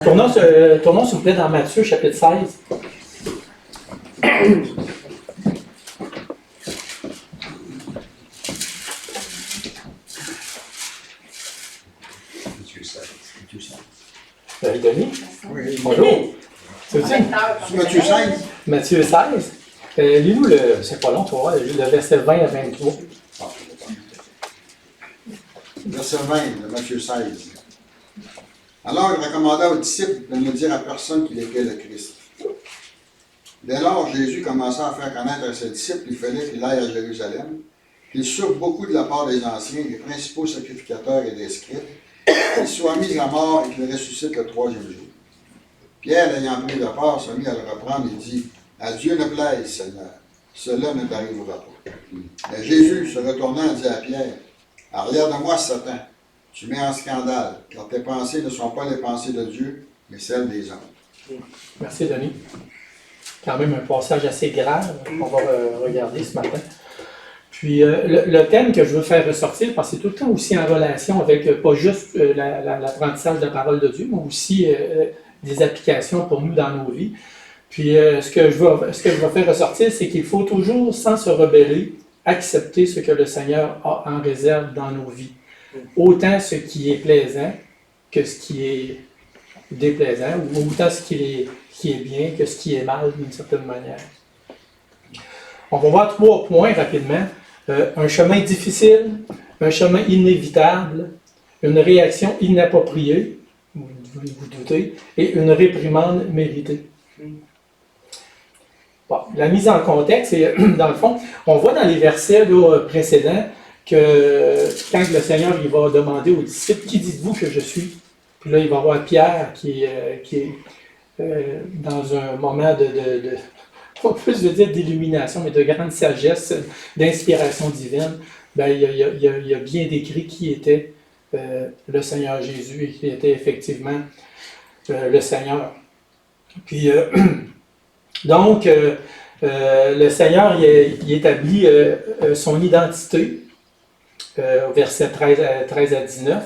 Tournons s'il vous plaît dans Matthieu, chapitre 16. Denis? Oui. Bonjour. C'est aussi Matthieu 16. Matthieu 16. Lis-nous c'est pas long, tu vois, le verset 20 à 23. Verset 20 de Matthieu 16. Alors il recommanda aux disciples de ne dire à personne qu'il était le Christ. Dès lors, Jésus commença à faire connaître à ses disciples qu'il fallait qu'il aille à Jérusalem, qu'il souffre beaucoup de la part des anciens, des principaux sacrificateurs et des scribes, qu'il soit mis à mort et qu'il ressuscite le troisième jour. Pierre, ayant pris de part, se mit à le reprendre et dit, « À Dieu ne plaise, Seigneur, cela ne t'arrivera pas. » Mais Jésus, se retournant, dit à Pierre, « Arrière de moi, Satan, tu mets en scandale, car tes pensées ne sont pas les pensées de Dieu, mais celles des hommes. » Merci, Denis. Quand même un passage assez grave qu'on va regarder ce matin. Puis le thème que je veux faire ressortir, parce que c'est tout le temps aussi en relation avec pas juste l'apprentissage de la parole de Dieu, mais aussi des applications pour nous dans nos vies. Puis ce que je vais faire ressortir, c'est qu'il faut toujours, sans se rebeller, accepter ce que le Seigneur a en réserve dans nos vies. Autant ce qui est plaisant que ce qui est déplaisant, ou autant ce qui est bien que ce qui est mal d'une certaine manière. On va voir 3 points rapidement. Un chemin difficile, un chemin inévitable, une réaction inappropriée, vous vous doutez, et une réprimande méritée. Bon, la mise en contexte, c'est, dans le fond, on voit dans les versets là, précédents que quand le Seigneur il va demander aux disciples, « Qui dites-vous que je suis? » Puis là, il va voir Pierre qui est dans un moment pas plus de dire d'illumination, mais de grande sagesse, d'inspiration divine. Ben, il a bien décrit qui était le Seigneur Jésus et qui était effectivement le Seigneur. Puis, donc, le Seigneur il établit son identité au verset 13 à 19,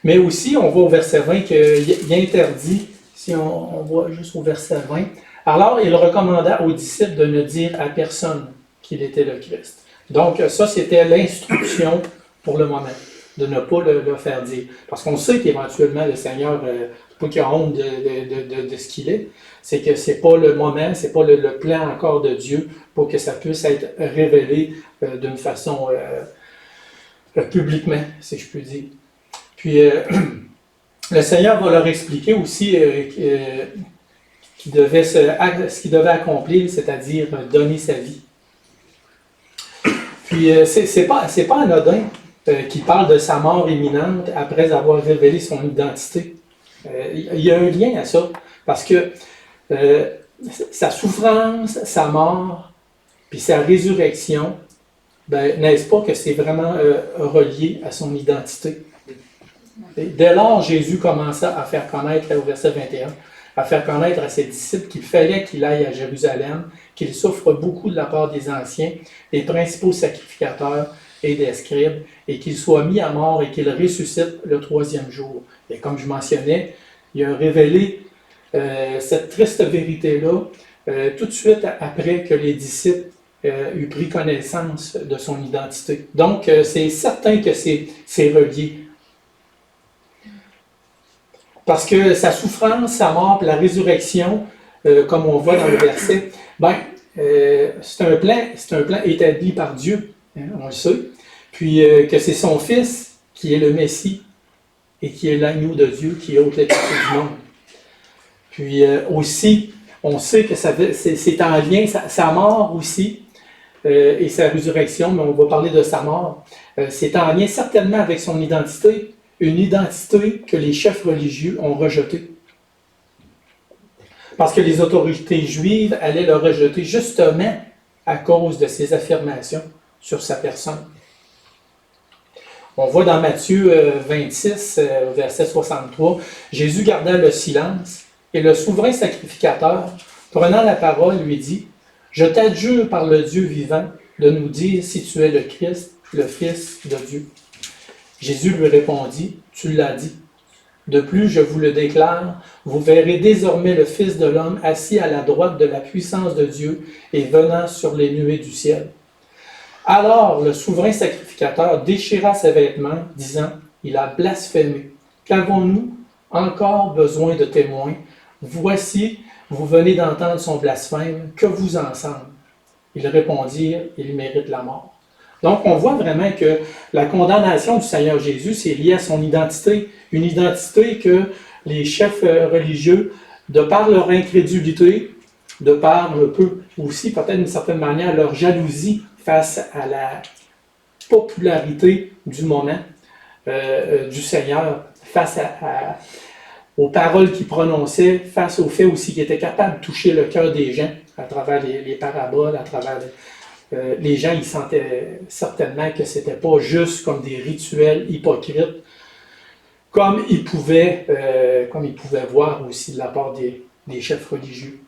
mais aussi, on voit au verset 20 qu'il interdit, si on voit juste au verset 20, alors il recommanda aux disciples de ne dire à personne qu'il était le Christ. Donc, ça, c'était l'instruction pour le moment, de ne pas le faire dire. Parce qu'on sait qu'éventuellement, le Seigneur, pas qu'il a honte de ce qu'il est, c'est que ce n'est pas le moment, ce n'est pas le plan encore de Dieu pour que ça puisse être révélé d'une façon publiquement, si je puis dire. Puis, le Seigneur va leur expliquer aussi ce qu'il devait accomplir, c'est-à-dire donner sa vie. Puis, c'est pas anodin qu'il parle de sa mort imminente après avoir révélé son identité. Il y a un lien à ça, parce que sa souffrance, sa mort, puis sa résurrection, ben, n'est-ce pas que c'est vraiment relié à son identité? Et dès lors, Jésus commença à faire connaître, au verset 21, à faire connaître à ses disciples qu'il fallait qu'il aille à Jérusalem, qu'il souffre beaucoup de la part des anciens, des principaux sacrificateurs et des scribes, et qu'il soit mis à mort et qu'il ressuscite le troisième jour. Et comme je mentionnais, il a révélé cette triste vérité-là tout de suite après que les disciples eut pris connaissance de son identité. Donc, c'est certain que c'est relié. Parce que sa souffrance, sa mort, la résurrection, comme on voit dans le verset, c'est un plan établi par Dieu, hein, on le sait. Puis que c'est son Fils qui est le Messie et qui est l'agneau de Dieu qui ôte les péchés du monde. Puis aussi, on sait que c'est en lien, sa mort aussi, et sa résurrection, mais on va parler de sa mort, c'est en lien certainement avec son identité, une identité que les chefs religieux ont rejetée. Parce que les autorités juives allaient le rejeter justement à cause de ses affirmations sur sa personne. On voit dans Matthieu 26, verset 63, Jésus garda le silence et le souverain sacrificateur, prenant la parole, lui dit, « Je t'adjure par le Dieu vivant de nous dire si tu es le Christ, le Fils de Dieu. » Jésus lui répondit, « Tu l'as dit. De plus, je vous le déclare, vous verrez désormais le Fils de l'homme assis à la droite de la puissance de Dieu et venant sur les nuées du ciel. Alors le souverain sacrificateur déchira ses vêtements, disant, il a blasphémé. Qu'avons-nous encore besoin de témoins? Voici, vous venez d'entendre son blasphème, que vous en semble? Ils répondirent, il mérite la mort. Donc, on voit vraiment que la condamnation du Seigneur Jésus, c'est lié à son identité. Une identité que les chefs religieux, de par leur incrédulité, de par un peu aussi, peut-être d'une certaine manière, leur jalousie face à la popularité du moment du Seigneur, face aux paroles qu'il prononçait, face au fait aussi qu'il était capable de toucher le cœur des gens à travers les paraboles, à travers les gens, ils sentaient certainement que ce n'était pas juste comme des rituels hypocrites, comme ils pouvaient voir aussi de la part des chefs religieux.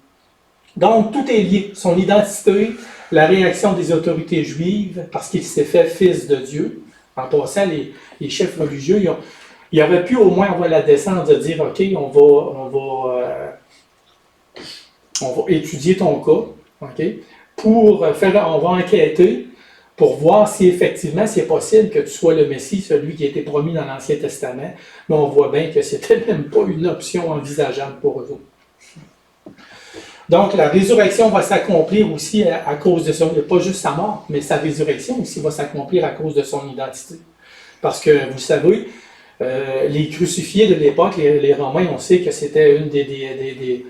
Donc, tout est lié. Son identité, la réaction des autorités juives, parce qu'il s'est fait fils de Dieu. En passant, les chefs religieux, ils auraient pu au moins avoir la décence de dire, OK, on va étudier ton cas, OK, on va enquêter pour voir si effectivement c'est possible que tu sois le Messie, celui qui a été promis dans l'Ancien Testament, mais on voit bien que c'était même pas une option envisageable pour eux autres. Donc la résurrection va s'accomplir aussi à cause de son, pas juste sa mort, mais sa résurrection aussi va s'accomplir à cause de son identité. Parce que vous savez, les crucifiés de l'époque, les Romains, on sait que c'était une des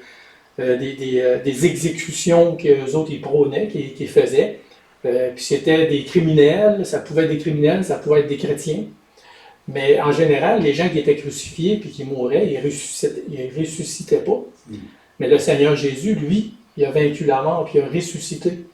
exécutions qu'eux autres ils prônaient, qu'ils faisaient. Puis c'était des criminels, ça pouvait être des criminels, ça pouvait être des chrétiens. Mais en général, les gens qui étaient crucifiés puis qui mouraient, ils ressuscitaient pas. Mais le Seigneur Jésus, lui, il a vaincu la mort puis il a ressuscité.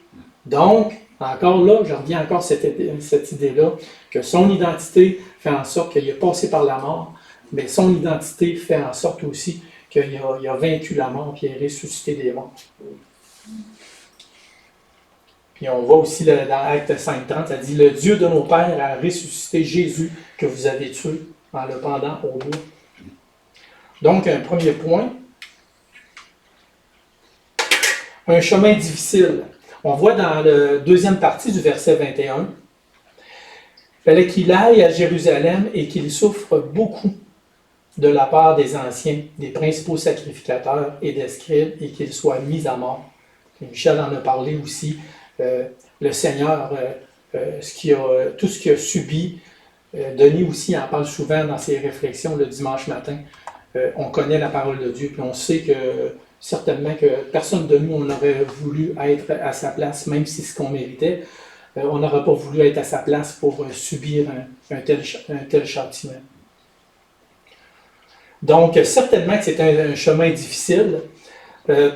Donc, encore là, je reviens encore à cette idée-là, que son identité fait en sorte qu'il est passé par la mort, mais son identité fait en sorte aussi qu'il a vaincu la mort puis il a ressuscité des morts. Puis on voit aussi dans Acte 5.30, ça dit « Le Dieu de nos pères a ressuscité Jésus que vous avez tué en le pendant au bout. » Donc, un premier point, un chemin difficile. On voit dans la deuxième partie du verset 21, « Il fallait qu'il aille à Jérusalem et qu'il souffre beaucoup de la part des anciens, des principaux sacrificateurs et des scribes, et qu'il soit mis à mort. » Michel en a parlé aussi. Le Seigneur, tout ce qu'il a subi, Denis aussi en parle souvent dans ses réflexions le dimanche matin. On connaît la parole de Dieu, puis on sait que certainement que personne de nous, on aurait voulu être à sa place, même si c'est ce qu'on méritait. On n'aurait pas voulu être à sa place pour subir un tel châtiment. Donc, certainement que c'est un chemin difficile.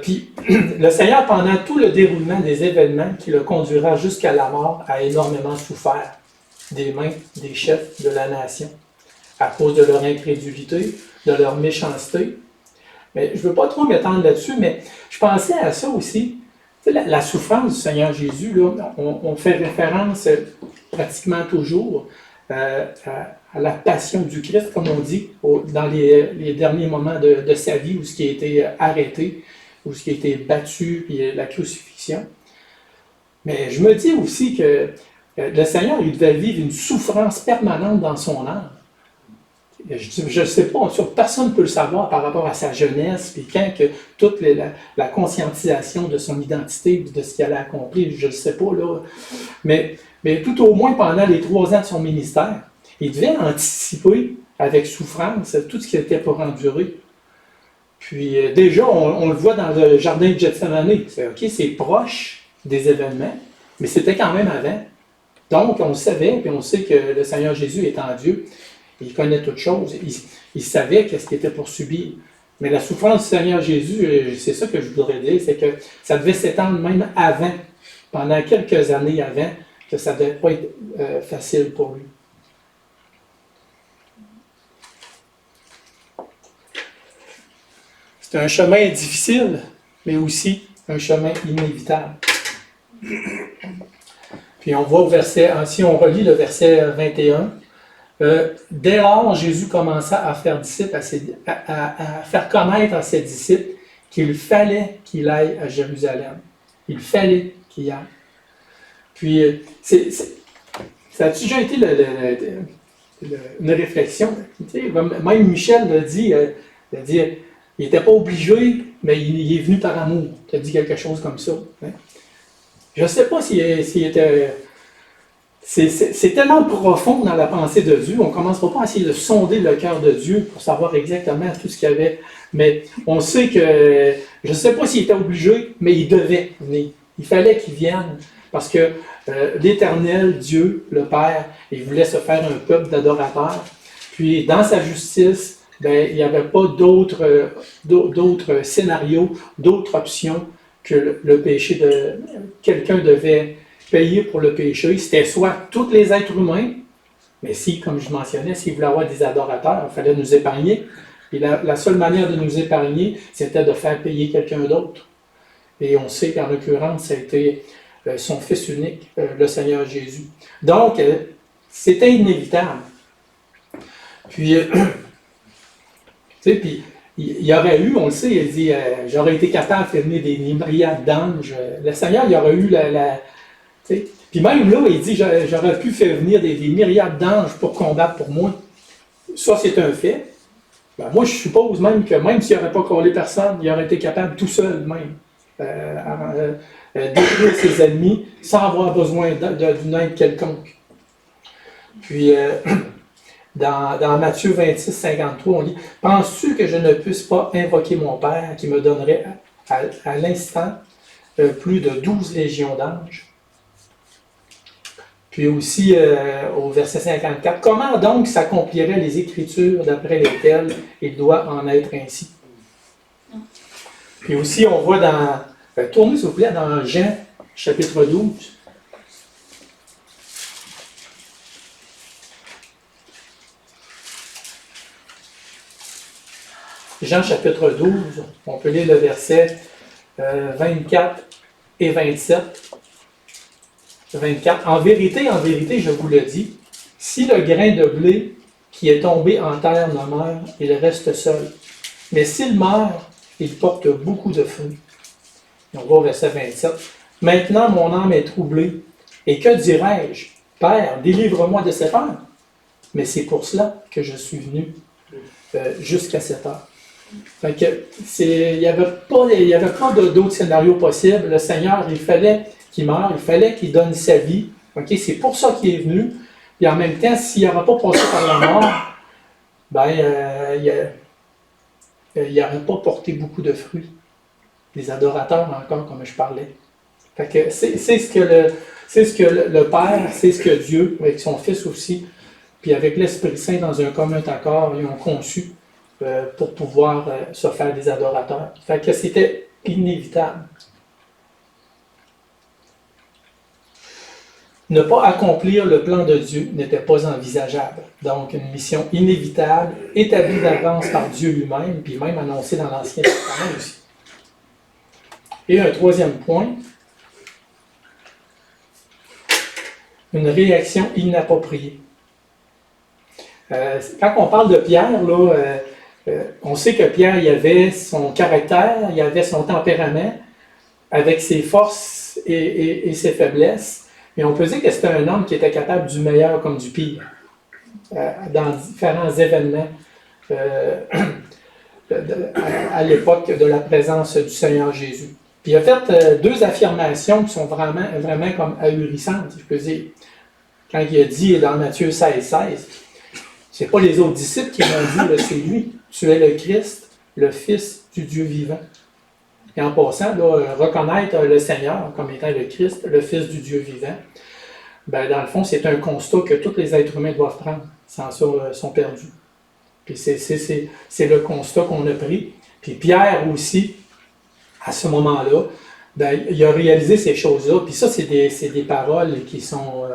Puis, le Seigneur, pendant tout le déroulement des événements qui le conduira jusqu'à la mort, a énormément souffert des mains des chefs de la nation, à cause de leur incrédulité, de leur méchanceté. Mais je ne veux pas trop m'étendre là-dessus, mais je pensais à ça aussi. La souffrance du Seigneur Jésus, là, on fait référence pratiquement toujours à la passion du Christ, comme on dit, dans les derniers moments de sa vie, où ce qui a été arrêté, où ce qui a été battu, puis la crucifixion. Mais je me dis aussi que le Seigneur, il devait vivre une souffrance permanente dans son âme. Je ne sais pas, personne ne peut le savoir par rapport à sa jeunesse, puis quand que toute la conscientisation de son identité, de ce qu'il allait accomplir, je ne sais pas, là. Mais tout au moins pendant les 3 ans de son ministère, il devait anticiper avec souffrance tout ce qu'il était pour endurer. Puis déjà, on le voit dans le jardin de Gethsémani. C'est proche des événements, mais c'était quand même avant. Donc, on le savait, puis on sait que le Seigneur Jésus étant Dieu, il connaît toutes choses. Il savait qu'est-ce qu'il était pour subir. Mais la souffrance du Seigneur Jésus, c'est ça que je voudrais dire, c'est que ça devait s'étendre même avant, pendant quelques années avant, que ça ne devait pas être facile pour lui. C'est un chemin difficile, mais aussi un chemin inévitable. Puis on voit au verset, si on relit le verset 21, Dès lors, Jésus commença à faire, à faire connaître à ses disciples qu'il fallait qu'il aille à Jérusalem. Il fallait qu'il y aille. Puis, ça a déjà été une réflexion. Tu sais, même Michel l'a dit, il n'était pas obligé, mais il est venu par amour. Il a dit quelque chose comme ça. Hein? Je ne sais pas s'il était... C'est tellement profond dans la pensée de Dieu, on ne commencera pas à essayer de sonder le cœur de Dieu pour savoir exactement tout ce qu'il y avait. Mais on sait que, je ne sais pas s'il était obligé, mais il devait venir. Il fallait qu'il vienne, parce que l'Éternel, Dieu, le Père, il voulait se faire un peuple d'adorateurs. Puis dans sa justice, il n'y avait pas d'autres scénarios, d'autres options que le péché de... Quelqu'un devait payer pour le péché. C'était soit tous les êtres humains, mais si, comme je mentionnais, s'il voulait avoir des adorateurs, il fallait nous épargner. Et la seule manière de nous épargner, c'était de faire payer quelqu'un d'autre. Et on sait qu'en l'occurrence, ça a été son Fils unique, le Seigneur Jésus. Donc, c'était inévitable. Puis, tu sais, puis, il y aurait eu, on le sait, il dit, j'aurais été capable de faire venir des myriades d'anges. Le Seigneur, il y aurait eu puis même là, il dit, j'aurais pu faire venir des myriades d'anges pour combattre pour moi. Ça, c'est un fait. Ben, moi, je suppose même que même s'il n'aurait pas collé personne, il aurait été capable tout seul même détruire ses ennemis sans avoir besoin d'une aide quelconque. Puis, dans Matthieu 26, 53, on dit, « Penses-tu que je ne puisse pas invoquer mon Père qui me donnerait à l'instant plus de 12 légions d'anges? » Puis aussi, au verset 54, « Comment donc s'accompliraient les Écritures d'après lesquelles il doit en être ainsi? » Puis aussi, on voit dans... tournez s'il vous plaît dans Jean, chapitre 12. Jean, chapitre 12, on peut lire le verset 24 et 27. 24. En vérité, je vous le dis, si le grain de blé qui est tombé en terre ne meurt, il reste seul. Mais s'il meurt, il porte beaucoup de fruits. Et on va au verset 27. Maintenant, mon âme est troublée. Et que dirais-je? Père, délivre-moi de cette heure. Mais c'est pour cela que je suis venu jusqu'à cette heure. Fait que il n'y avait pas d'autres scénarios possibles. Le Seigneur, il fallait qu'il meure, il fallait qu'il donne sa vie. Okay? C'est pour ça qu'il est venu. Et en même temps, s'il n'aurait pas passé par la mort, il n'aurait pas porté beaucoup de fruits. Les adorateurs, encore, comme je parlais. Fait que c'est ce que le Père, c'est ce que Dieu, avec son Fils aussi, puis avec l'Esprit Saint dans un commun accord, ils ont conçu pour pouvoir se faire des adorateurs. Fait que c'était inévitable. Ne pas accomplir le plan de Dieu n'était pas envisageable. Donc, une mission inévitable, établie d'avance par Dieu lui-même, puis même annoncée dans l'Ancien Testament aussi. Et un troisième point, une réaction inappropriée. Quand on parle de Pierre, là, on sait que Pierre, il avait son caractère, il avait son tempérament, avec ses forces et ses faiblesses. Mais on peut dire que c'était un homme qui était capable du meilleur comme du pire, dans différents événements à l'époque de la présence du Seigneur Jésus. Puis il a fait deux affirmations qui sont vraiment comme ahurissantes, je peux dire. Quand il a dit dans Matthieu 16, 16, c'est pas les autres disciples qui l'ont dit, c'est lui. Tu es le Christ, le Fils du Dieu vivant. Et en passant, là, reconnaître le Seigneur comme étant le Christ, le Fils du Dieu vivant, ben, dans le fond, c'est un constat que tous les êtres humains doivent prendre. Sans ça, sont perdus. Puis c'est le constat qu'on a pris. Puis Pierre aussi, à ce moment-là, ben, il a réalisé ces choses-là. Puis ça, c'est des paroles qui sont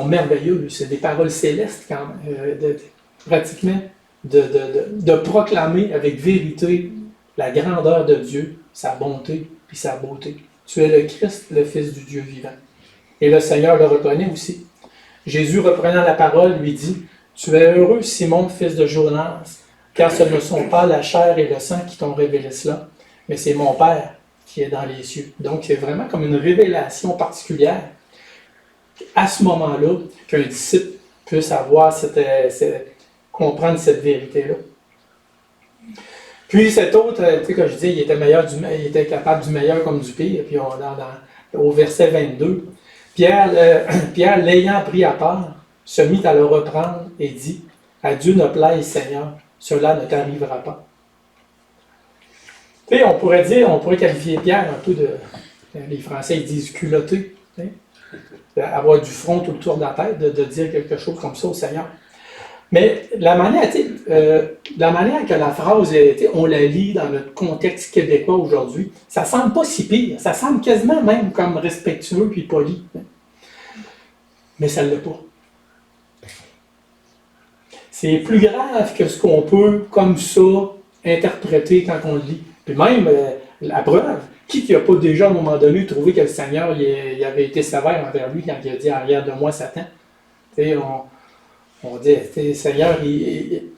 merveilleuses. C'est des paroles célestes, quand même, pratiquement, de proclamer avec vérité la grandeur de Dieu, sa bonté puis sa beauté. Tu es le Christ, le Fils du Dieu vivant. Et le Seigneur le reconnaît aussi. Jésus, reprenant la parole, lui dit, « Tu es heureux, Simon, fils de Jonas, car ce ne sont pas la chair et le sang qui t'ont révélé cela, mais c'est mon Père qui est dans les cieux. » Donc, c'est vraiment comme une révélation particulière à ce moment-là qu'un disciple puisse avoir comprendre cette vérité-là. Puis cet autre, tu sais, comme je dis, il était capable du meilleur comme du pire. Puis au verset 22, Pierre, l'ayant pris à part, se mit à le reprendre et dit, « À Dieu ne plaise, Seigneur, cela ne t'arrivera pas. » Tu sais, on pourrait qualifier Pierre un peu de, les Français ils disent culotté, tu sais, avoir du front tout autour de la tête, de dire quelque chose comme ça au Seigneur. Mais la manière que la phrase, on la lit dans notre contexte québécois aujourd'hui, ça semble pas si pire, ça semble quasiment même comme respectueux puis poli. Mais ça ne l'est pas. C'est plus grave que ce qu'on peut, comme ça, interpréter quand on le lit. Puis même, la preuve, qui n'a pas déjà, à un moment donné, trouvé que le Seigneur il avait été sévère envers lui quand il a dit « Arrière de moi, Satan ». On dit, Seigneur, il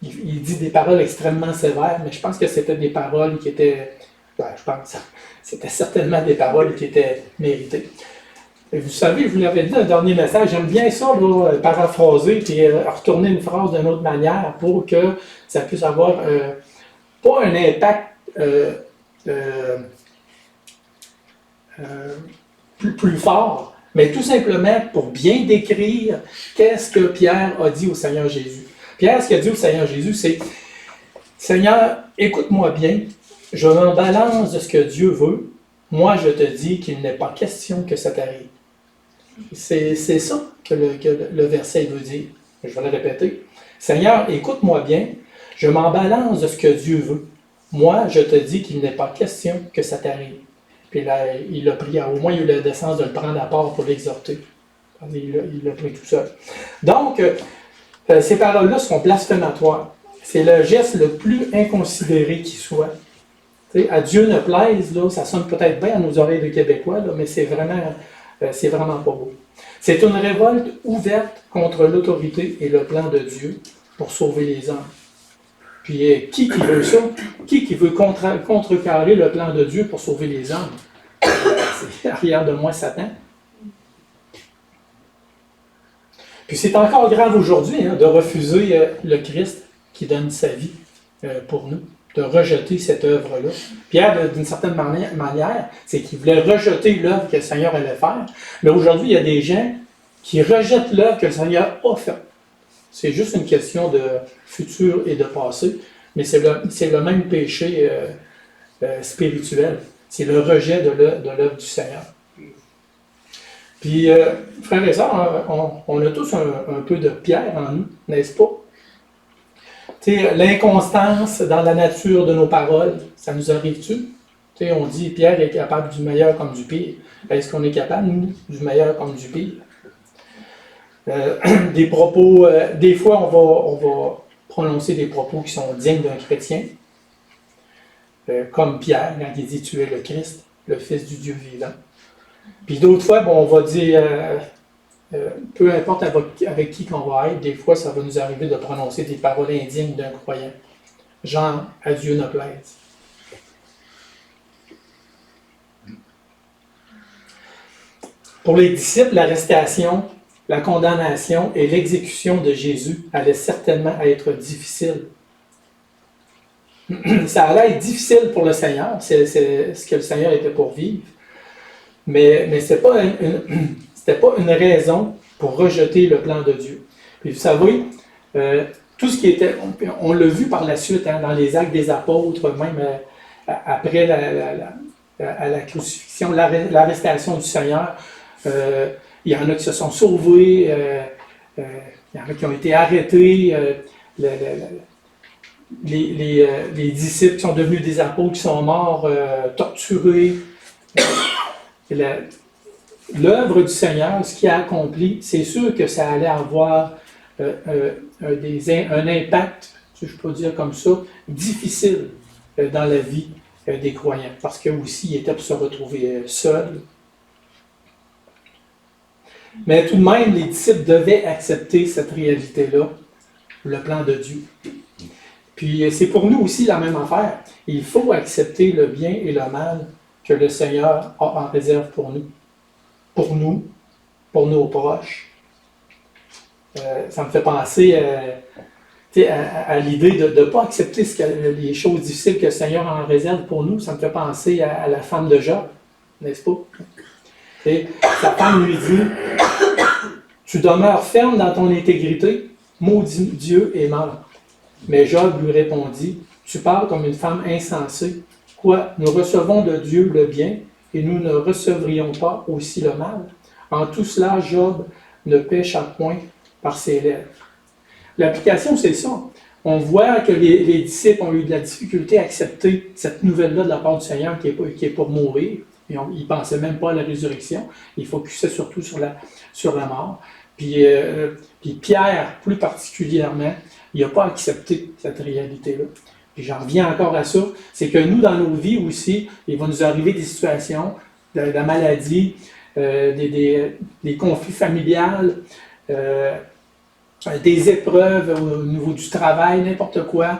dit des paroles extrêmement sévères, mais je pense que c'était des paroles qui étaient, c'était certainement des paroles qui étaient méritées. Et vous savez, je vous l'avais dit dans le dernier message, j'aime bien ça, là, paraphraser et retourner une phrase d'une autre manière pour que ça puisse avoir pas un impact plus fort, mais tout simplement pour bien décrire qu'est-ce que Pierre a dit au Seigneur Jésus. Pierre, ce qu'il a dit au Seigneur Jésus, c'est « Seigneur, écoute-moi bien, je m'en balance de ce que Dieu veut, moi je te dis qu'il n'est pas question que ça t'arrive. » C'est ça que le verset veut dire. Je vais le répéter. « Seigneur, écoute-moi bien, je m'en balance de ce que Dieu veut, moi je te dis qu'il n'est pas question que ça t'arrive. » Puis là, il a pris, au moins il a eu la décence de le prendre à part pour l'exhorter. Il l'a pris tout seul. Donc, ces paroles-là sont blasphématoires. C'est le geste le plus inconsidéré qui soit. T'sais, à Dieu ne plaise, là, ça sonne peut-être bien à nos oreilles de Québécois, là, mais c'est vraiment pas beau. C'est une révolte ouverte contre l'autorité et le plan de Dieu pour sauver les hommes. Puis qui veut ça? Qui veut contrecarrer le plan de Dieu pour sauver les hommes? C'est arrière de moi Satan. Puis c'est encore grave aujourd'hui de refuser le Christ qui donne sa vie pour nous, de rejeter cette œuvre-là. Pierre, d'une certaine manière, c'est qu'il voulait rejeter l'œuvre que le Seigneur allait faire. Mais aujourd'hui, il y a des gens qui rejettent l'œuvre que le Seigneur a faite. C'est juste une question de futur et de passé, mais c'est le même péché spirituel. C'est le rejet de l'œuvre du Seigneur. Puis, frères et sœurs, on a tous un peu de pierre en nous, n'est-ce pas? L'inconstance dans la nature de nos paroles, ça nous arrive-tu? On dit Pierre est capable du meilleur comme du pire. Est-ce qu'on est capable, nous, du meilleur comme du pire? Des propos, des fois on va prononcer des propos qui sont dignes d'un chrétien, comme Pierre quand il dit tu es le Christ, le Fils du Dieu vivant. Puis d'autres fois, on va dire, peu importe avec qui qu'on va être, des fois ça va nous arriver de prononcer des paroles indignes d'un croyant. Genre, à Dieu ne plaise. Pour les disciples, l'arrestation, la condamnation et l'exécution de Jésus allaient certainement être difficiles. Ça allait être difficile pour le Seigneur, c'est ce que le Seigneur était pour vivre, mais ce n'était pas une raison pour rejeter le plan de Dieu. Puis vous savez, tout ce qui était, on l'a vu par la suite dans les Actes des Apôtres, même après la crucifixion, l'arrestation du Seigneur, il y en a qui se sont sauvés, il y en a qui ont été arrêtés, les disciples qui sont devenus des apôtres, qui sont morts, torturés. L'œuvre du Seigneur, ce qu'il a accompli, c'est sûr que ça allait avoir un impact, si je peux dire comme ça, difficile dans la vie des croyants, parce que aussi, ils étaient pour se retrouver seuls. Mais tout de même, les disciples devaient accepter cette réalité-là, le plan de Dieu. Puis c'est pour nous aussi la même affaire. Il faut accepter le bien et le mal que le Seigneur a en réserve pour nous. Pour nos proches. Ça me fait penser à l'idée de ne pas accepter les choses difficiles que le Seigneur a en réserve pour nous. Ça me fait penser à la femme de Job, n'est-ce pas? Et sa femme lui dit, tu demeures ferme dans ton intégrité, maudit Dieu et mort. Mais Job lui répondit, tu parles comme une femme insensée. Quoi, nous recevons de Dieu le bien et nous ne recevrions pas aussi le mal? En tout cela, Job ne pécha point par ses lèvres. L'application, c'est ça. On voit que les disciples ont eu de la difficulté à accepter cette nouvelle-là de la part du Seigneur qui est pour mourir. Ils ne pensaient même pas à la résurrection. Ils focusaient surtout sur la mort. Puis Pierre, plus particulièrement, il n'a pas accepté cette réalité-là. Puis j'en reviens encore à ça, c'est que nous, dans nos vies aussi, il va nous arriver des situations, de la maladie, des conflits familiales, des épreuves au niveau du travail, n'importe quoi.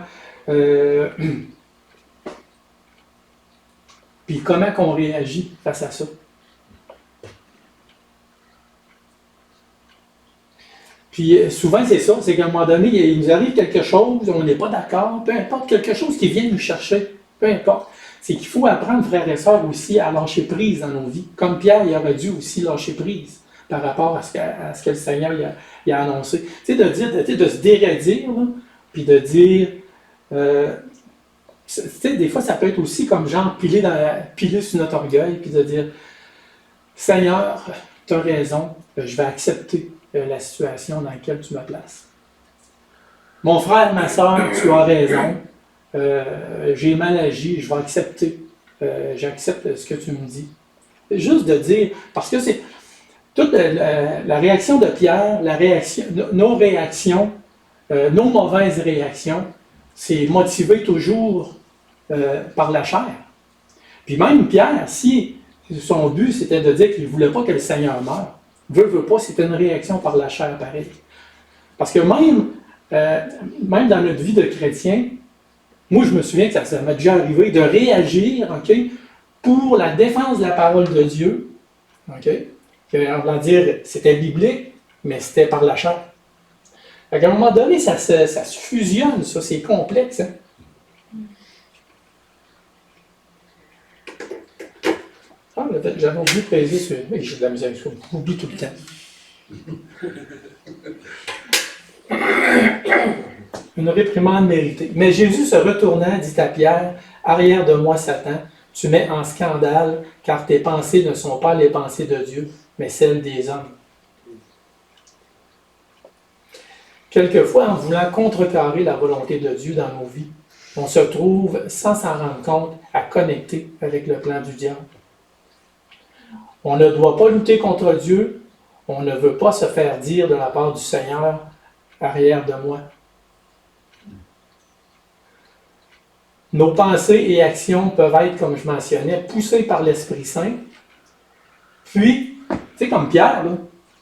Puis comment qu'on réagit face à ça? Puis souvent, c'est ça, c'est qu'à un moment donné, il nous arrive quelque chose, on n'est pas d'accord, peu importe, quelque chose qui vient nous chercher, peu importe. C'est qu'il faut apprendre, frères et sœurs, aussi à lâcher prise dans nos vies. Comme Pierre, il aurait dû aussi lâcher prise par rapport à ce que le Seigneur il a annoncé. Tu sais, de se dérédir, là, puis de dire... tu sais, des fois, ça peut être aussi comme genre piler sur notre orgueil, puis de dire, Seigneur, tu as raison, je vais accepter la situation dans laquelle tu me places. Mon frère, ma soeur, tu as raison. J'ai mal agi, je vais accepter. J'accepte ce que tu me dis. Juste de dire, parce que c'est toute la réaction de Pierre, nos réactions, nos mauvaises réactions, c'est motivé toujours par la chair. Puis même Pierre, si son but c'était de dire qu'il ne voulait pas que le Seigneur meure, veut pas, c'était une réaction par la chair pareil. Parce que même dans notre vie de chrétien, moi je me souviens que ça m'est déjà arrivé de réagir, pour la défense de la parole de Dieu, on va dire c'était biblique, mais c'était par la chair. À un moment donné, ça se fusionne, ça, c'est complexe. Hein? Ah, j'avais oublié de peser sur... J'ai de la misère, j'oublie tout le temps. Une réprimande méritée. Mais Jésus se retournant, dit à Pierre, « Arrière de moi, Satan, tu mets en scandale, car tes pensées ne sont pas les pensées de Dieu, mais celles des hommes. » Quelquefois, en voulant contrecarrer la volonté de Dieu dans nos vies, on se trouve, sans s'en rendre compte, à connecter avec le plan du diable. On ne doit pas lutter contre Dieu, on ne veut pas se faire dire de la part du Seigneur, « Arrière de moi. » Nos pensées et actions peuvent être, comme je mentionnais, poussées par l'Esprit Saint. Puis, tu sais, comme Pierre,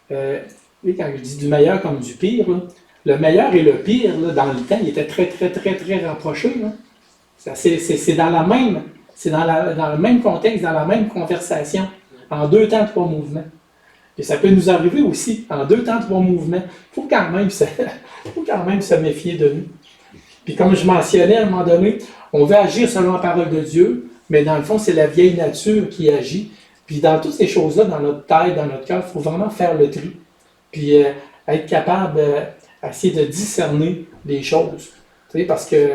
quand je dis du meilleur comme du pire, le meilleur et le pire, dans le temps, ils étaient très, très, très, très rapprochés. C'est dans le même contexte, dans la même conversation, en 2 temps, 3 mouvements. Et ça peut nous arriver aussi, en 2 temps, 3 mouvements. Il faut quand même se méfier de nous. Puis comme je mentionnais à un moment donné, on veut agir selon la parole de Dieu, mais dans le fond, c'est la vieille nature qui agit. Puis dans toutes ces choses-là, dans notre tête, dans notre cœur, il faut vraiment faire le tri. Puis être capable d'essayer de discerner les choses. Tu sais, parce que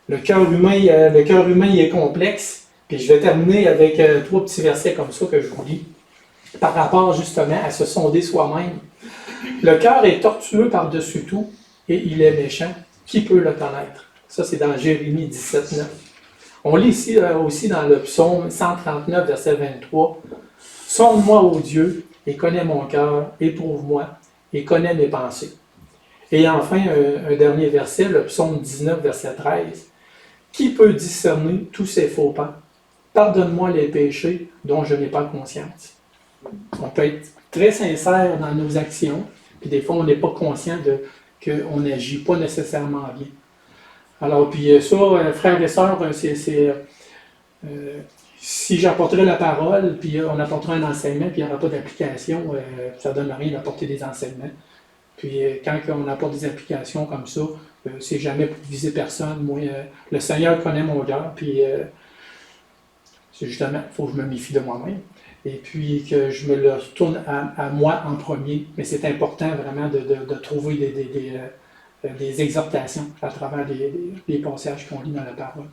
le cœur humain, il est complexe. Puis je vais terminer avec 3 petits versets comme ça que je vous lis, par rapport justement à se sonder soi-même. Le cœur est tortueux par-dessus tout, et il est méchant. Qui peut le connaître? Ça, c'est dans Jérémie 17, 9. On lit ici aussi dans le psaume 139, verset 23. « Sonde-moi, ô Dieu, et connais mon cœur, éprouve-moi, et connais mes pensées. » Et enfin, un dernier verset, le psaume 19, verset 13. « Qui peut discerner tous ces faux pas? Pardonne-moi les péchés dont je n'ai pas conscience. » On peut être très sincères dans nos actions, puis des fois, on n'est pas conscient qu'on n'agit pas nécessairement bien. Alors, puis ça, frères et sœurs, si j'apporterais la parole, puis on apporterait un enseignement, puis il n'y aura pas d'application, ça ne donne rien d'apporter des enseignements. Puis quand on apporte des applications comme ça, c'est jamais pour viser personne. Moi, le Seigneur connaît mon cœur, puis c'est justement, il faut que je me méfie de moi-même. Et puis que je me le retourne à moi en premier. Mais c'est important vraiment de trouver des exhortations à travers les passages qu'on lit dans la parole.